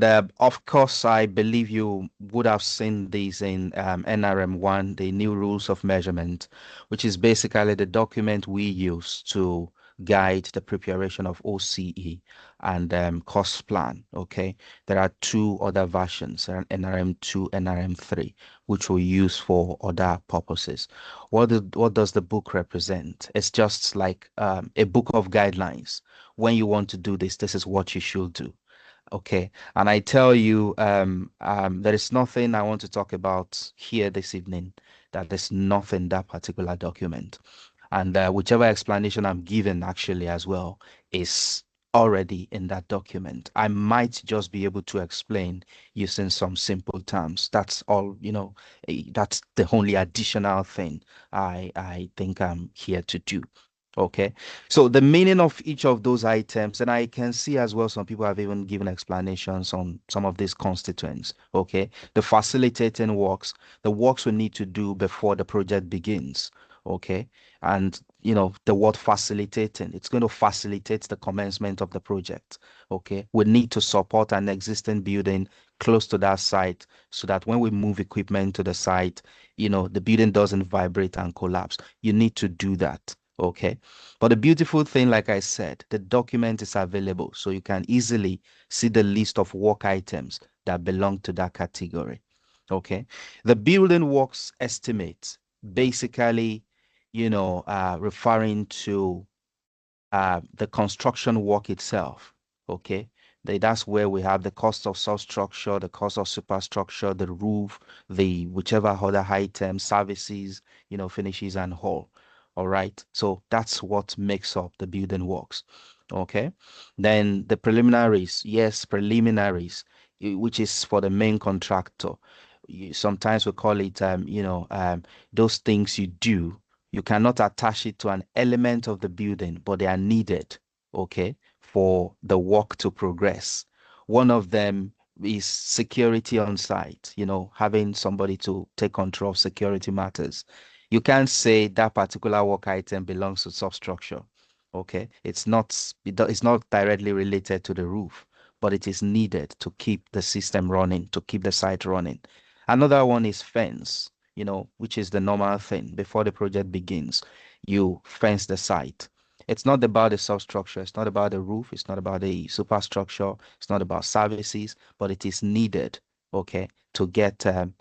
And of course, I believe you would have seen these in NRM1, the new rules of measurement, which is basically the document we use to guide the preparation of OCE and cost plan. Okay, there are two other versions, NRM2, NRM3, which we use for other purposes. What does the book represent? It's just like a book of guidelines. When you want to do this, this is what you should do. Okay, and I tell you, there is nothing I want to talk about here this evening that there's nothing in that particular document. And whichever explanation I'm given actually as well is already in that document. I might just be able to explain using some simple terms. That's all, that's the only additional thing I think I'm here to do. Okay, so the meaning of each of those items, and I can see as well some people have even given explanations on some of these constituents. Okay, the facilitating works, the works we need to do before the project begins. Okay, and the word facilitating, it's going to facilitate the commencement of the project. Okay, we need to support an existing building close to that site so that when we move equipment to the site, the building doesn't vibrate and collapse. You need to do that. Okay. But the beautiful thing, like I said, the document is available so you can easily see the list of work items that belong to that category. Okay. The building works estimate, basically, referring to the construction work itself. Okay. That's where we have the cost of substructure, the cost of superstructure, the roof, the whichever other item, services, finishes and all. All right. So that's what makes up the building works. Okay. Then the preliminaries. Yes, preliminaries, which is for the main contractor. Sometimes we call it, those things you do. You cannot attach it to an element of the building, but they are needed, okay, for the work to progress. One of them is security on site, having somebody to take control of security matters. You can't say that particular work item belongs to substructure. Okay, it's not directly related to the roof, but it is needed to keep the system running, to keep the site running. Another one is fence, which is the normal thing. Before the project begins, you fence the site. It's not about the substructure, it's not about the roof, it's not about the superstructure, it's not about services, but it is needed, okay, to get that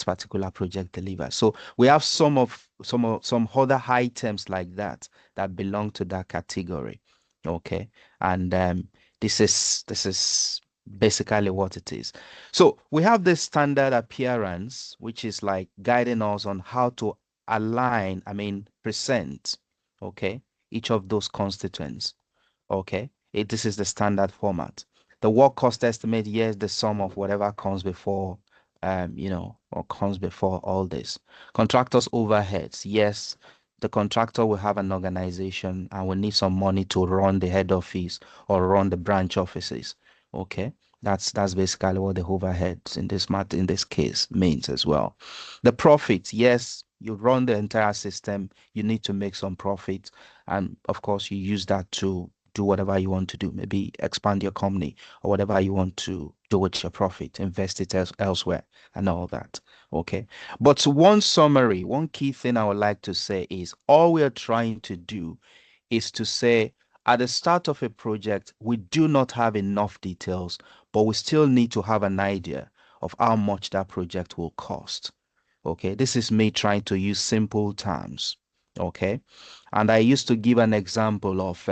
particular project delivered. So we have some other items like that belong to that category. Okay. And this is basically what it is. So we have this standard appearance, which is like guiding us on how to align, present, okay, each of those constituents. Okay. This is the standard format. The work cost estimate, yes, the sum of whatever comes before, or comes before all this. Contractors' overheads, yes, the contractor will have an organization and will need some money to run the head office or run the branch offices. Okay. That's basically what the overheads in this case means as well. The profit, yes, you run the entire system, you need to make some profit, and of course you use that to do whatever you want to do, maybe expand your company or whatever you want to do with your profit, invest it elsewhere and all that. Okay. But one summary, one key thing I would like to say is all we are trying to do is to say at the start of a project, we do not have enough details, but we still need to have an idea of how much that project will cost. Okay. This is me trying to use simple terms. Okay. And I used to give an example of,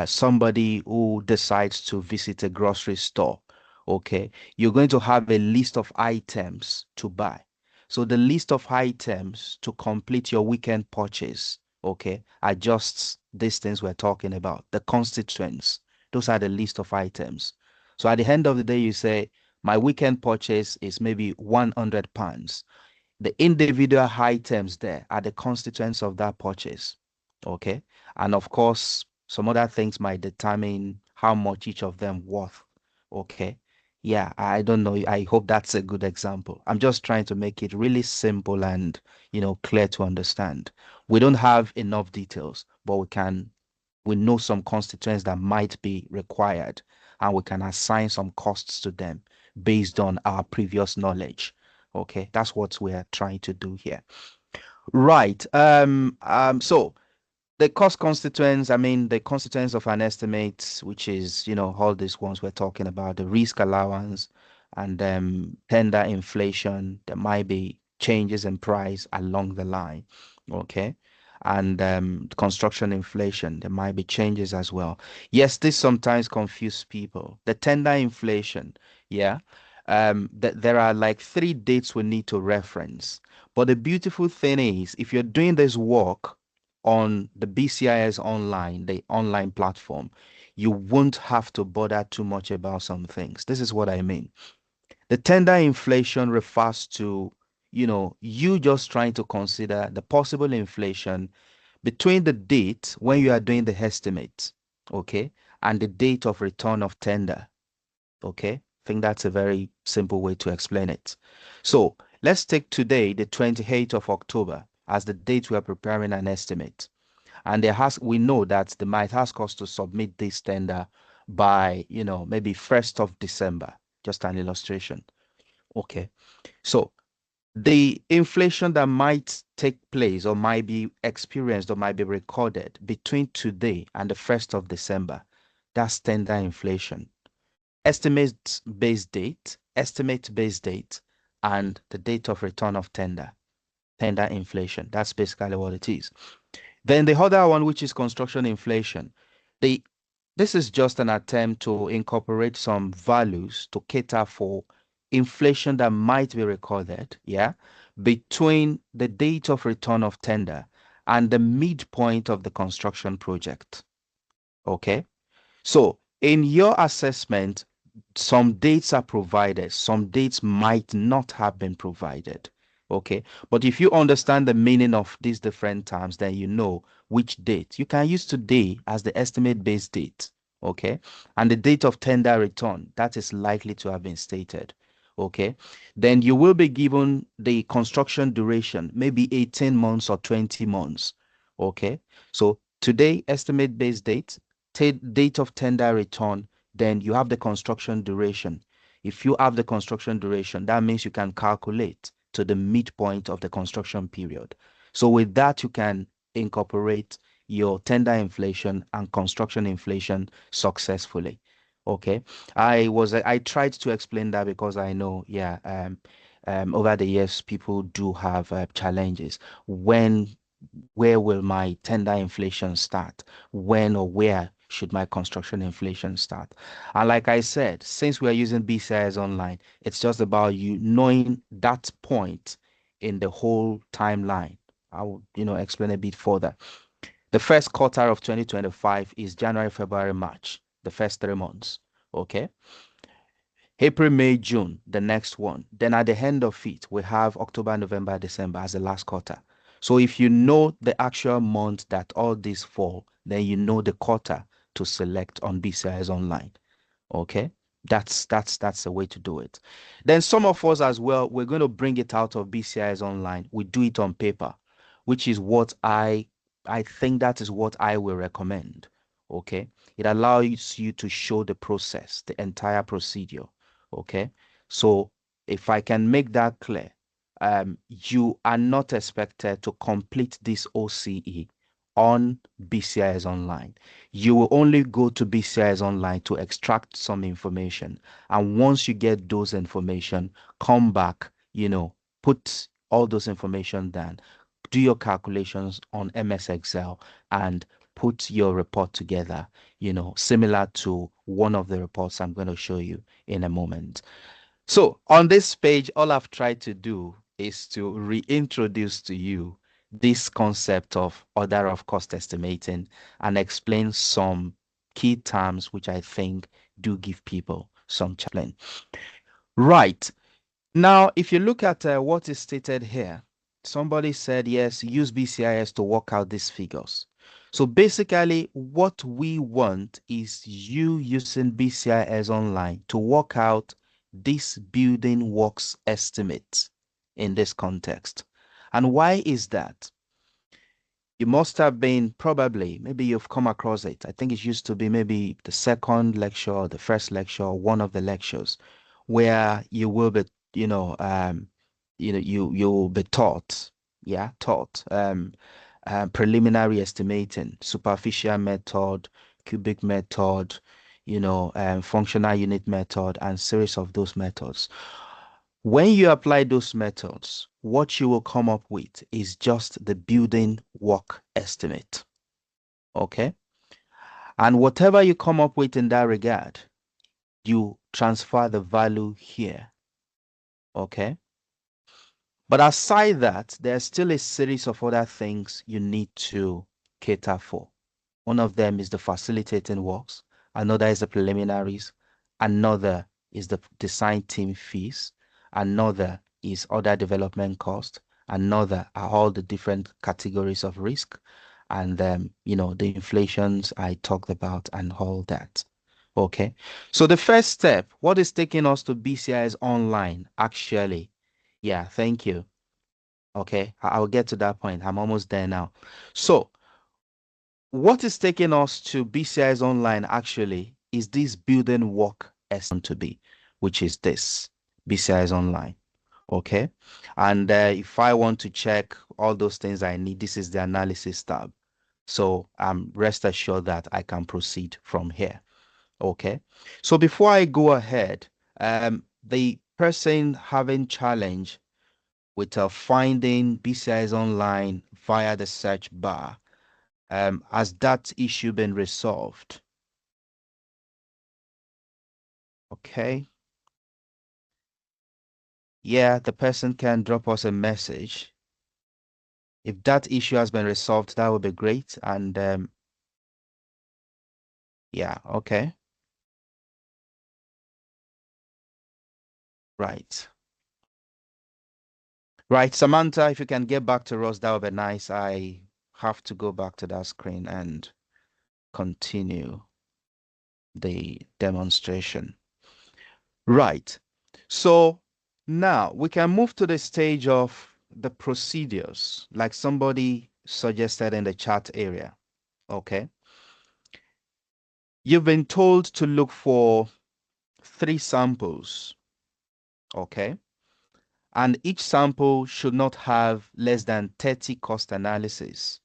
somebody who decides to visit a grocery store. Okay, you're going to have a list of items to buy. So the list of items to complete your weekend purchase, okay, are just these things we're talking about, the constituents. Those are the list of items. So at the end of the day, you say, my weekend purchase is maybe £100. The individual items there are the constituents of that purchase. Okay. And of course, some other things might determine how much each of them worth. Okay. Yeah, I don't know. I hope that's a good example. I'm just trying to make it really simple and, clear to understand. We don't have enough details, but we know some constituents that might be required. and we can assign some costs to them based on our previous knowledge. Okay, that's what we're trying to do here. Right. So the cost constituents, I mean, the constituents of an estimate, which is, all these ones we're talking about, the risk allowance and tender inflation, there might be changes in price along the line. Okay. And construction inflation, there might be changes as well. Yes, this sometimes confuse people. The tender inflation, yeah. There are like three dates we need to reference. But the beautiful thing is, if you're doing this work on the BCIS Online, the online platform, you won't have to bother too much about some things. This is what I mean. The tender inflation refers to, you just trying to consider the possible inflation between the date when you are doing the estimate, okay, and the date of return of tender, okay. I think that's a very simple way to explain it. So let's take today, the 28th of October, as the date we are preparing an estimate. And we know that they might ask us to submit this tender by, maybe 1st of December, just an illustration. Okay. So the inflation that might take place or might be experienced or might be recorded between today and the 1st of December, that's tender inflation. Estimate base date, and the date of return of tender inflation. That's basically what it is. Then the other one, which is construction inflation, the this is just an attempt to incorporate some values to cater for inflation that might be recorded, yeah, between the date of return of tender and the midpoint of the construction project. Okay. So in your assessment, some dates are provided, some dates might not have been provided. Okay. But if you understand the meaning of these different terms, then you know which date. You can use today as the estimate base date. Okay. And the date of tender return, that is likely to have been stated. Okay. Then you will be given the construction duration, maybe 18 months or 20 months. Okay. So today, estimate base date, date of tender return, then you have the construction duration. If you have the construction duration, that means you can calculate to the midpoint of the construction period. So with that, you can incorporate your tender inflation and construction inflation successfully. Okay. I tried to explain that because I know, yeah, over the years, people do have challenges. Where will my tender inflation start? When or where should my construction inflation start? And like I said, since we are using BCIS Online, it's just about you knowing that point in the whole timeline. I will, explain a bit further. The first quarter of 2025 is January, February, March, the first 3 months. Okay. April, May, June, the next one. Then at the end of it, we have October, November, December as the last quarter. So if you know the actual month that all these fall, then you know the quarter to select on BCIS Online. Okay, that's the way to do it. Then some of us as well, we're going to bring it out of BCIS Online. We do it on paper, which is what I think that is what I will recommend. Okay, it allows you to show the process, the entire procedure. Okay, so if I can make that clear, you are not expected to complete this OCE on BCIS Online. You will only go to BCIS Online to extract some information. And once you get those information, come back, put all those information down, do your calculations on MS Excel and put your report together, similar to one of the reports I'm going to show you in a moment. So on this page, all I've tried to do is to reintroduce to you this concept of order of cost estimating and explain some key terms which I think do give people some challenge. Right. Now, if you look at what is stated here, somebody said, yes, use BCIS to work out these figures. So basically, what we want is you using BCIS Online to work out this building works estimate in this context. And why is that? You must have been probably, maybe you've come across it. I think it used to be maybe the second lecture or the first lecture, or one of the lectures, where you will be, you will be taught, yeah, taught, preliminary estimating, superficial method, cubic method, functional unit method, and series of those methods. When you apply those methods, what you will come up with is just the building work estimate. Okay? And whatever you come up with in that regard, you transfer the value here. Okay? But aside that, there's still a series of other things you need to cater for. One of them is the facilitating works, another is the preliminaries, another is the design team fees, another is other development cost, another are all the different categories of risk, and the inflations I talked about and all that. Okay. So the first step, what is taking us to BCIS Online actually? Yeah, thank you. Okay, I'll get to that point. I'm almost there now. So what is taking us to BCIS Online actually is this building work estimate to be, which is this BCIS Online. Okay. And if I want to check all those things I need, this is the analysis tab. So rest assured that I can proceed from here. Okay. So before I go ahead, the person having challenge with finding BCIS Online via the search bar, has that issue been resolved? Okay. Yeah, the person can drop us a message. If that issue has been resolved, that would be great. And yeah, okay. Right. Right, Samantha, if you can get back to us, that would be nice. I have to go back to that screen and continue the demonstration. Right. So now we can move to the stage of the procedures, like somebody suggested in the chat area. Okay. You've been told to look for 3 samples. Okay. And each sample should not have less than 30 cost analysis.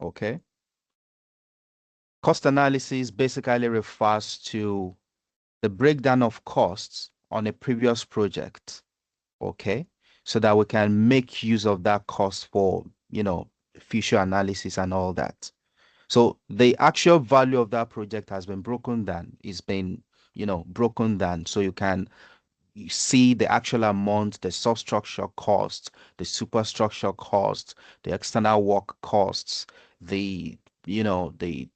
Okay. Cost analysis basically refers to the breakdown of costs on a previous project. Okay, so that we can make use of that cost for, future analysis and all that. So the actual value of that project has been broken down, is been, broken down, so you can you see the actual amount, the substructure cost, the superstructure cost, the external work costs, the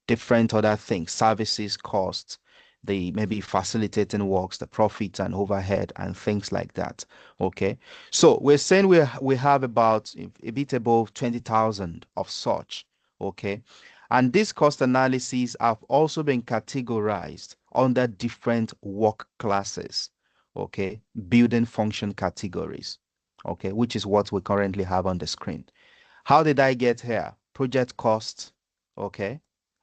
different other things, services costs, the maybe facilitating works, the profits and overhead and things like that. Okay. So we're saying we have about a bit above 20,000 of such. Okay. And these cost analyses have also been categorized under different work classes. Okay, building function categories. Okay, which is what we currently have on the screen. How did I get here? Project cost, okay,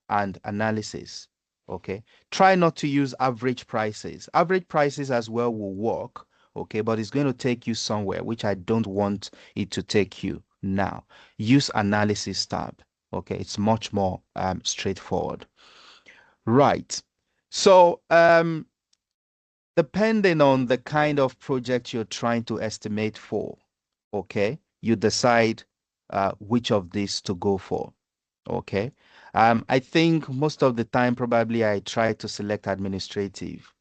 and analysis. Okay, try not to use average prices. Average prices as well will work, okay, but it's going to take you somewhere, which I don't want it to take you now. Use analysis tab. Okay, it's much more straightforward. Right. So depending on the kind of project you're trying to estimate for, okay, you decide which of these to go for. Okay. I think most of the time, probably I try to select administrative.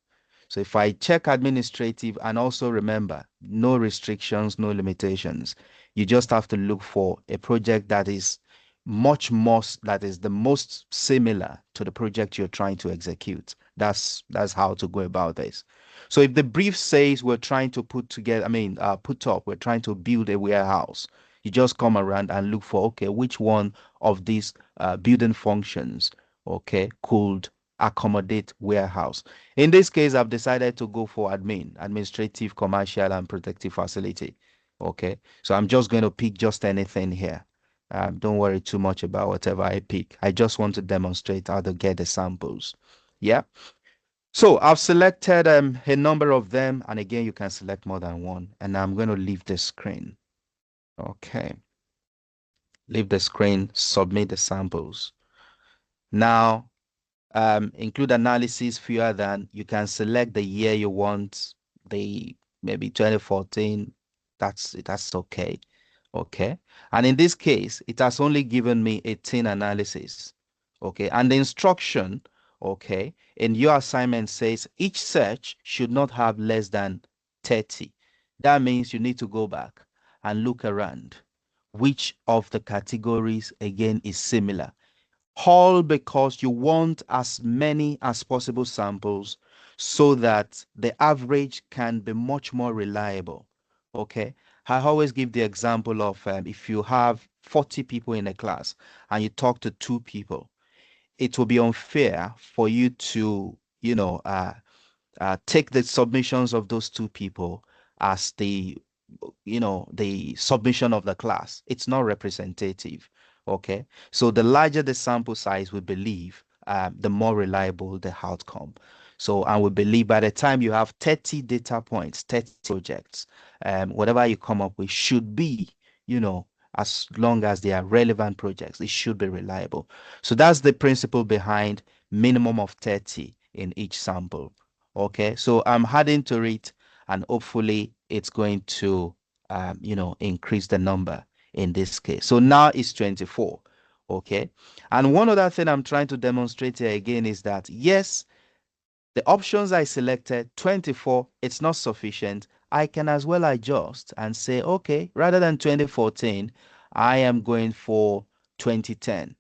So if I check administrative, and also remember, no restrictions, no limitations, you just have to look for a project that is that is the most similar to the project you're trying to execute. That's how to go about this. So if the brief says we're trying to put together, we're trying to build a warehouse, you just come around and look for, okay, which one of these building functions, okay, could accommodate warehouse. In this case, I've decided to go for administrative, commercial, and protective facility. Okay, so I'm just going to pick just anything here. Don't worry too much about whatever I pick. I just want to demonstrate how to get the samples. Yeah. So I've selected a number of them, and again, you can select more than one. And I'm going to leave the screen. Okay. Leave the screen, submit the samples. Now, include analysis fewer than. You can select the year you want, the maybe 2014. That's okay. Okay. And in this case, it has only given me 18 analysis. Okay. And the instruction, okay, in your assignment says each search should not have less than 30. That means you need to go back and look around which of the categories again is similar, all because you want as many as possible samples so that the average can be much more reliable. Okay. I always give the example of if you have 40 people in a class and you talk to two people, it will be unfair for you to, take the submissions of those two people as the submission of the class. It's not representative. Okay. So the larger the sample size, we believe, the more reliable the outcome. So, and we believe by the time you have 30 data points, 30 projects, whatever you come up with should be, as long as they are relevant projects, it should be reliable. So that's the principle behind minimum of 30 in each sample. Okay, so I'm adding to it, and hopefully it's going to, increase the number in this case. So now it's 24. Okay, and one other thing I'm trying to demonstrate here again is that yes, the options I selected, 24, it's not sufficient. I can as well adjust and say, okay, rather than 2014, I am going for 2010.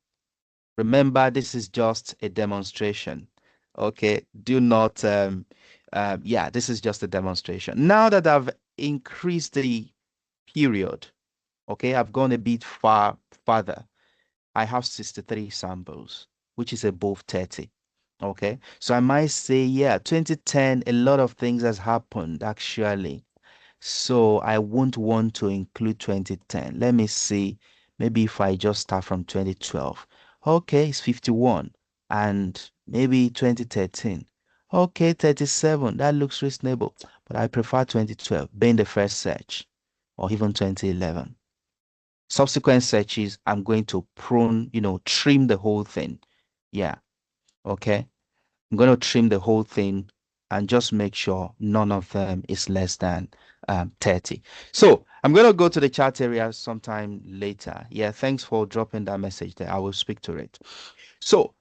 Remember, this is just a demonstration. Okay, do not, yeah, this is just a demonstration. Now that I've increased the period, okay, I've gone a bit farther. I have 63 samples, which is above 30. Okay, so I might say, yeah, 2010, a lot of things has happened actually. So I won't want to include 2010. Let me see. Maybe if I just start from 2012. Okay, it's 51. And maybe 2013. Okay, 37. That looks reasonable. But I prefer 2012 being the first search, or even 2011. Subsequent searches, I'm going to trim the whole thing. Yeah. Okay. I'm going to trim the whole thing and just make sure none of them is less than 30. So I'm going to go to the chat area sometime later. Yeah, thanks for dropping that message there. I will speak to it. So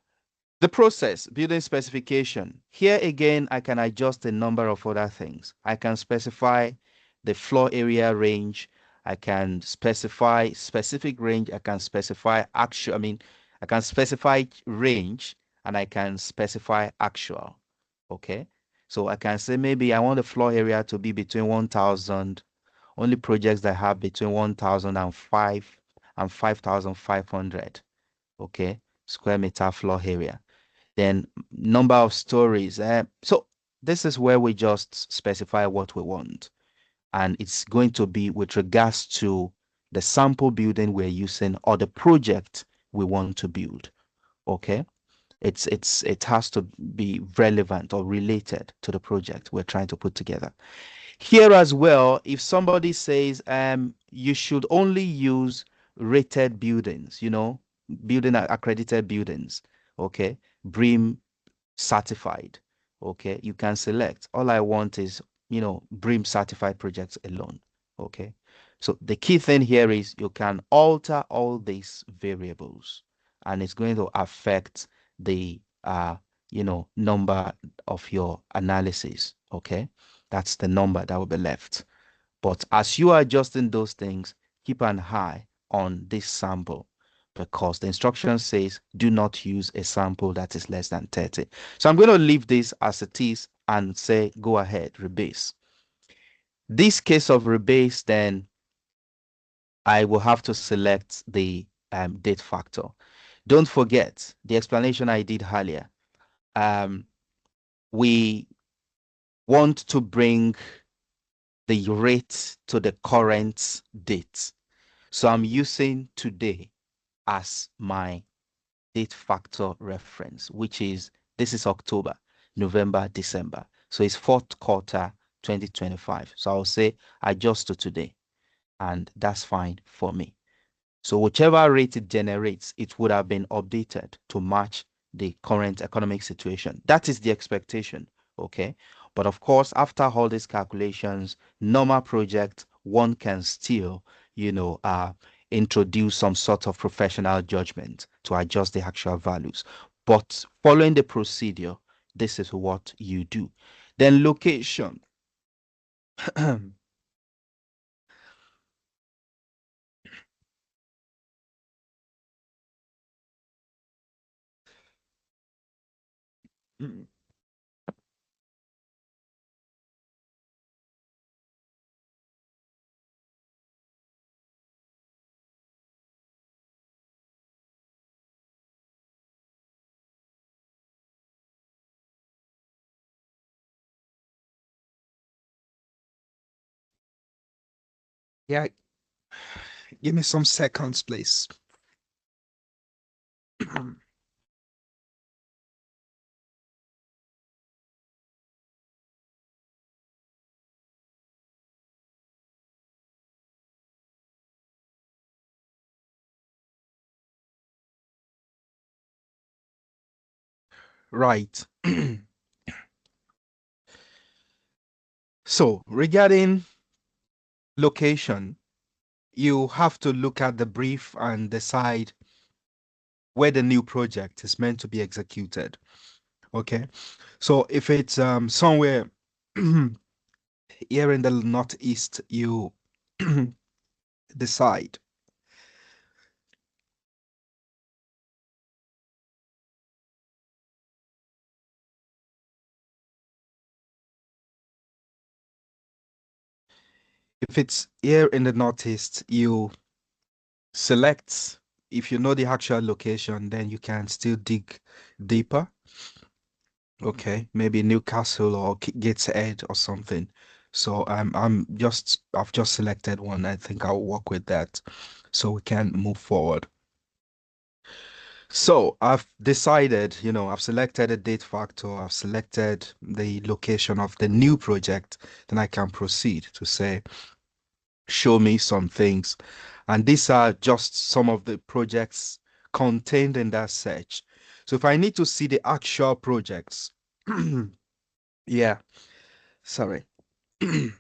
the process, building specification. Here again, I can adjust a number of other things. I can specify the floor area range. I can specify specific range. I can specify actual, I can specify range, and I can specify actual. Okay. So I can say maybe I want the floor area to be between 1,000, only projects that have between 1,005 and 5,500. Okay. Square meter floor area. Then number of stories. So this is where we just specify what we want. And it's going to be with regards to the sample building we're using or the project we want to build. Okay. It has to be relevant or related to the project we're trying to put together. Here as well, if somebody says you should only use rated buildings, building accredited buildings, okay, BREEAM certified, okay, you can select. All I want is, BREEAM certified projects alone, okay. So the key thing here is you can alter all these variables, and it's going to affect the number of your analysis, okay. That's the number that will be left. But as you are adjusting those things, keep an eye on this sample, because the instruction says do not use a sample that is less than 30. So I'm going to leave this as it is and say go ahead, rebase. This case of rebase, then I will have to select the date factor. Don't forget the explanation I did earlier. We want to bring the rate to the current date. So I'm using today. as my date factor reference, which is this is October, November, December. So it's fourth quarter 2025. So I'll say adjust to today, and that's fine for me. So whichever rate it generates, it would have been updated to match the current economic situation. That is the expectation. Okay. But of course, after all these calculations, normal project, one can still, you know, introduce some sort of professional judgment to adjust the actual values. But following the procedure, this is what you do. Then location. Yeah, give me some seconds, please. Right. So regarding location, you have to look at the brief and decide where the new project is meant to be executed. Okay. So if it's somewhere here in the northeast, you decide. If it's here in the northeast, you select. If you know the actual location, then you can still dig deeper. Okay, maybe Newcastle or Gateshead or something. So I've just selected one. I think I'll work with that so we can move forward. So I've decided, I've selected a date factor, I've selected the location of the new project, then I can proceed to say, show me some things. And these are just some of the projects contained in that search. So if I need to see the actual projects, yeah, sorry. I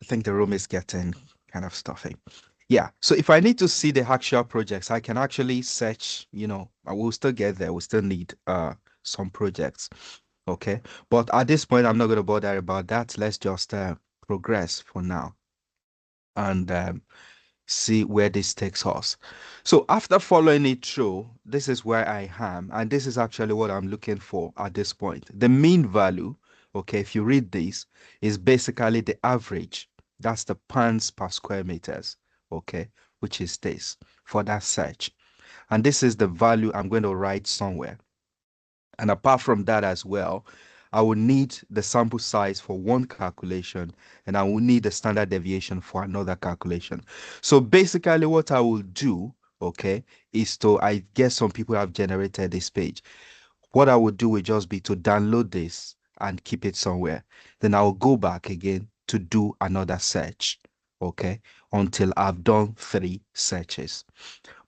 think the room is getting kind of stuffy. Yeah. So if I need to see the actual projects, I can actually search, I will still get there. We still need some projects. Okay. But at this point, I'm not going to bother about that. Let's just progress for now and see where this takes us. So after following it through, this is where I am, and this is actually what I'm looking for at this point. The mean value, okay, if you read this, is basically the average. That's the pounds per square meters, okay, which is this for that search. And this is the value I'm going to write somewhere. And apart from that as well, I will need the sample size for one calculation and I will need the standard deviation for another calculation. So basically what I will do, okay, is to, I guess some people have generated this page. What I would do will just be to download this and keep it somewhere. Then I'll go back again to do another search, okay, until I've done 3 searches.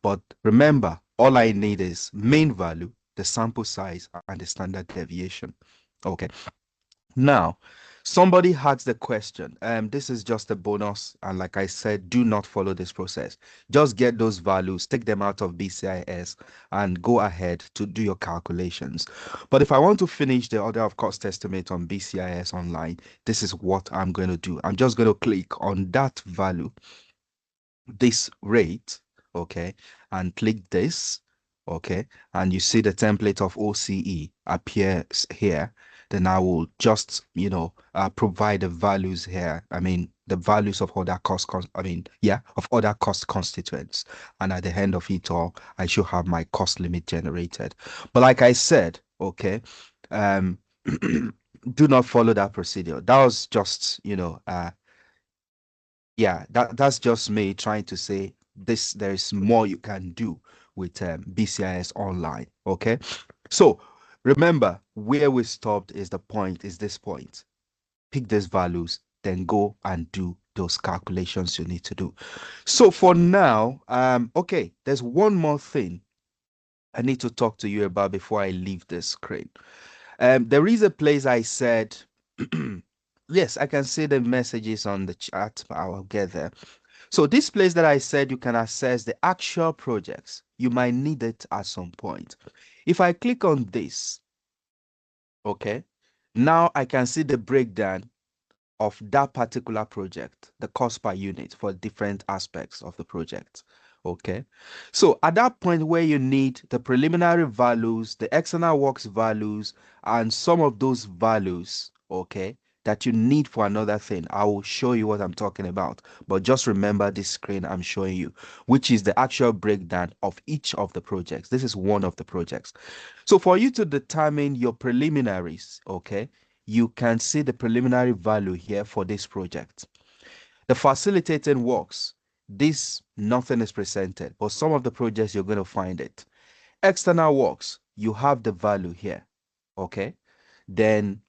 But remember, all I need is mean value, the sample size, and the standard deviation. Okay. Now, somebody had the question. This is just a bonus, and like I said, do not follow this process. Just get those values, take them out of BCIS, and go ahead to do your calculations. But if I want to finish the order of cost estimate on BCIS Online, this is what I'm going to do. I'm just going to click on that value, this rate, okay, and click this, okay, and you see the template of OCE appears here. Then I will just, provide the values here. I mean, the values of other of other cost constituents. And at the end of it all, I should have my cost limit generated. But like I said, okay, um, do not follow that procedure. That was just, yeah, that's just me trying to say there's more you can do with BCIS Online. Okay, so remember where we stopped is the point, is this point. Pick these values, then go and do those calculations you need to do. So for now, okay, there's one more thing I need to talk to you about before I leave this screen. There is a place I said, yes, I can see the messages on the chat, but I'll get there. So this place that I said you can access the actual projects, you might need it at some point. If I click on this, okay, now I can see the breakdown of that particular project, the cost per unit for different aspects of the project. Okay. So at that point where you need the preliminary values, the external works values, and some of those values, okay, that you need for another thing, I will show you what I'm talking about. But just remember this screen I'm showing you, which is the actual breakdown of each of the projects. This is one of the projects. So for you to determine your preliminaries, okay, you can see the preliminary value here for this project. The facilitating works, this nothing is presented, but some of the projects you're going to find it. External works, you have the value here. Okay. Then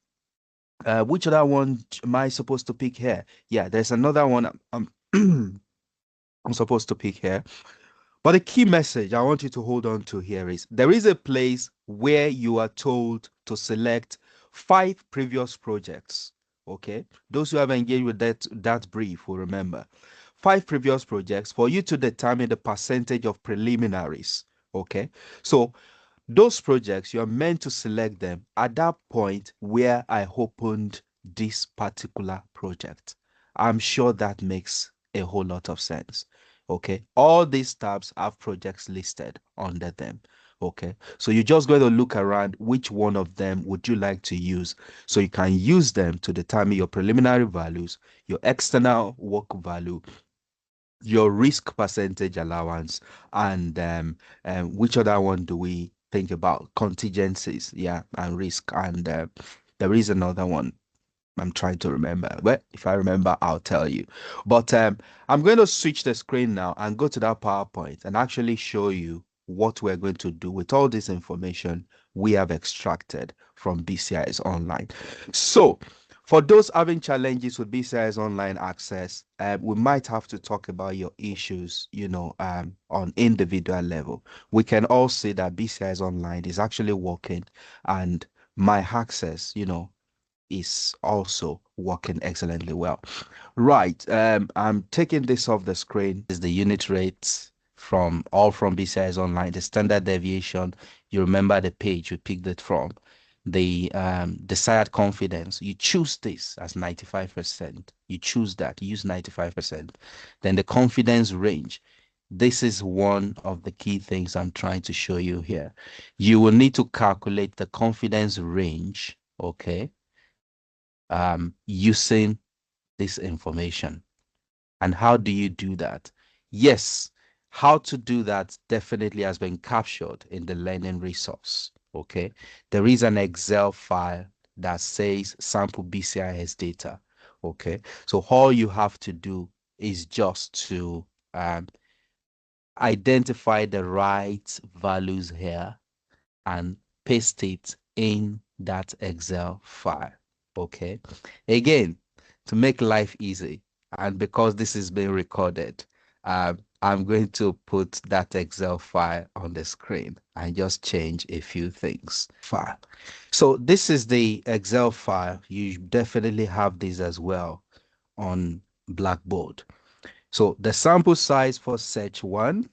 which other one am I supposed to pick here? Yeah, there's another one I'm supposed to pick here. But the key message I want you to hold on to here is there is a place where you are told to select 5 previous projects. Okay, those who have engaged with that brief will remember 5 previous projects for you to determine the percentage of preliminaries. Okay, so those projects, you're meant to select them at that point where I opened this particular project. I'm sure that makes a whole lot of sense. Okay, all these tabs have projects listed under them. Okay, so you're just going to look around which one of them would you like to use, so you can use them to determine your preliminary values, your external work value, your risk percentage allowance, and which other one do we think about? Contingencies, yeah, and risk. And there is another one I'm trying to remember. Well, if I remember, I'll tell you. But I'm going to switch the screen now and go to that PowerPoint and actually show you what we're going to do with all this information we have extracted from BCIS Online. So, for those having challenges with BCIS Online access, we might have to talk about your issues, on individual level. We can all see that BCIS Online is actually working, and my access, is also working excellently well. Right, I'm taking this off the screen. Is the unit rates from BCIS Online, the standard deviation. You remember the page we picked it from. The desired confidence, you choose this as 95%. You choose that, you use 95%. Then the confidence range. This is one of the key things I'm trying to show you here. You will need to calculate the confidence range, okay, using this information. And how do you do that? Yes, how to do that definitely has been captured in the learning resource. Okay, there is an Excel file that says sample BCIS data. Okay, so all you have to do is just to identify the right values here and paste it in that Excel file. Okay. Again, to make life easy, and because this is being recorded, I'm going to put that Excel file on the screen and just change a few things. File. So this is the Excel file. You definitely have this as well on Blackboard. So the sample size for search 1,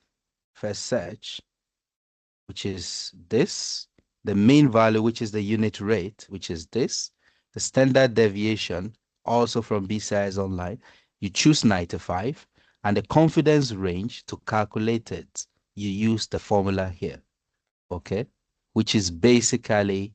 first search, which is this, the mean value, which is the unit rate, which is this, the standard deviation, also from BCIS Online, you choose 95, and the confidence range to calculate it, you use the formula here, okay, which is basically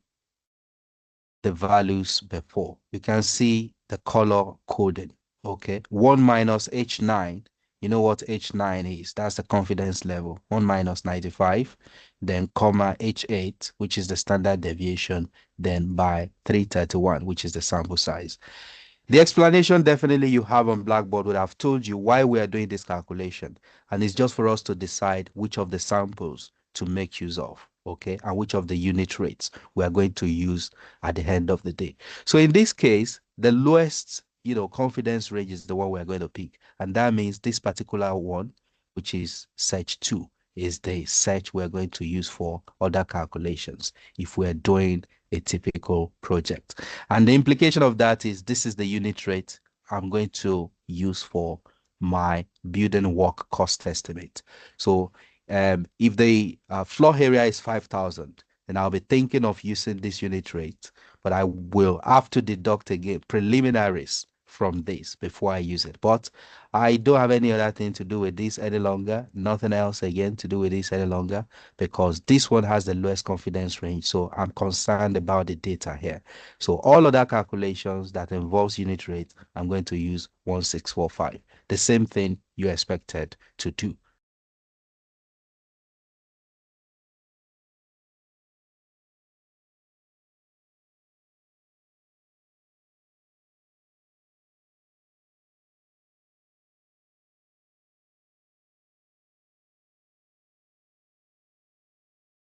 the values before. You can see the color coding, okay, 1 minus H9. You know what H9 is? That's the confidence level. 1 minus 95, then comma H8, which is the standard deviation, then by 331, which is the sample size. The explanation definitely you have on Blackboard would have told you why we are doing this calculation. And it's just for us to decide which of the samples to make use of, okay, and which of the unit rates we are going to use at the end of the day. So in this case, the lowest, confidence range is the one we're going to pick. And that means this particular one, which is search 2, is the search we're going to use for other calculations if we're doing a typical project. And the implication of that is this is the unit rate I'm going to use for my building work cost estimate. So if the floor area is 5,000, then I'll be thinking of using this unit rate, but I will have to deduct again preliminaries from this before I use it. But I don't have any other thing to do with this any longer. Nothing else again to do with this any longer because this one has the lowest confidence range. So I'm concerned about the data here. So all other calculations that involves unit rate, I'm going to use 1645. The same thing you expected to do.